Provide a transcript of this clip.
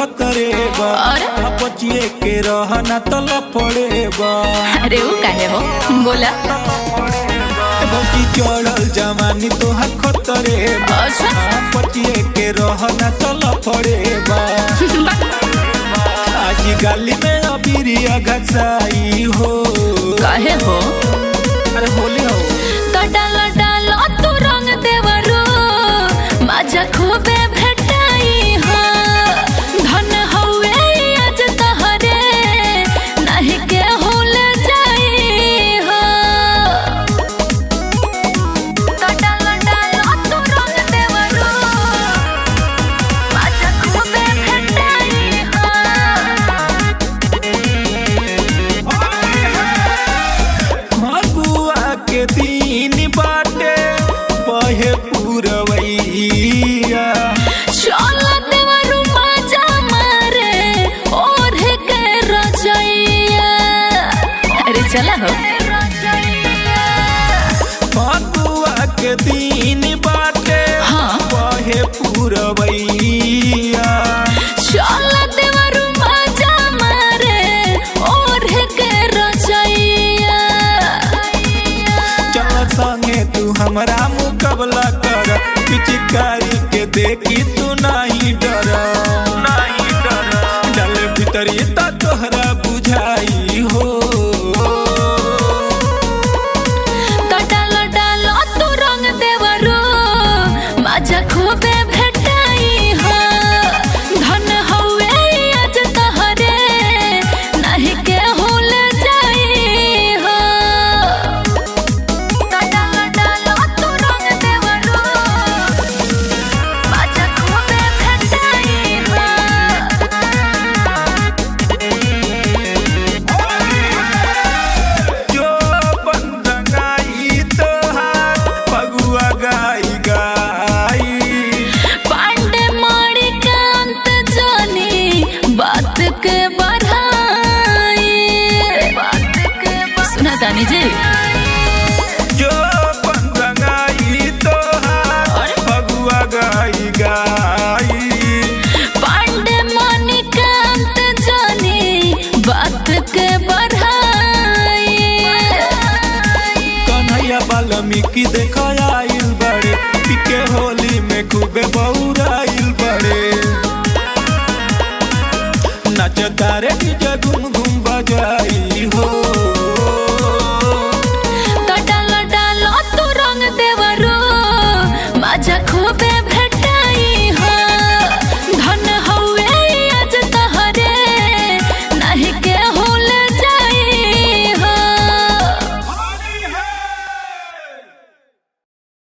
खतरे बा बचिए के रहना तो लफड़े बा। अरे वो काहे हो बोला भौजी चढ़ल जवानी तोहर खतरे बा बचिए के रहना तो लफड़े बा। आज गाली में अबीरिया घसाई हो काहे हो अरे होली हो तो डालो डालो तू रंग देवरो मजा खूबे भेटाई हो धन हवे आज तहरे नहीं के भूल जाई हो। तो डालो डालो तू रंग देवरो मजा खूबे भेटाई हो। फगुआ के दिन बाटे बहे पुरवैया चलो देवरू मजा मारे और के रजैया। अरे चला हो फगुआ के दिन बाटे हाँ। बहे पुरवैया चलो देवरू मजा मारे और के रजैया। चल संगे तू हमरा मुकाबला कर पिचकारी के देखी तू नहीं डर डाल भीतरी ता तोहरा बुझाई हो। तो डालो डालो तू रंग देवरो मजा खूबे भेटाई हो धन हवे आज तहरे नहीं के भूल जाई हो। तो डालो डालो तू रंग देवरो मजा खूबे भेटाई हो। जो बंदगाई तोहार फगुआ गाई गाई पांडे मारी कांत जानी बात के बढ़ाई सुना तानी जी जो बंदगाई तोहार फगुआ गाई गाई पांडे मानी कांत जानी बात के बढ़ाई। कन्हैया वाल्मीकि देख आइल बड़े पिके होली में खूबे बौराइल बड़े नचतारे डीजे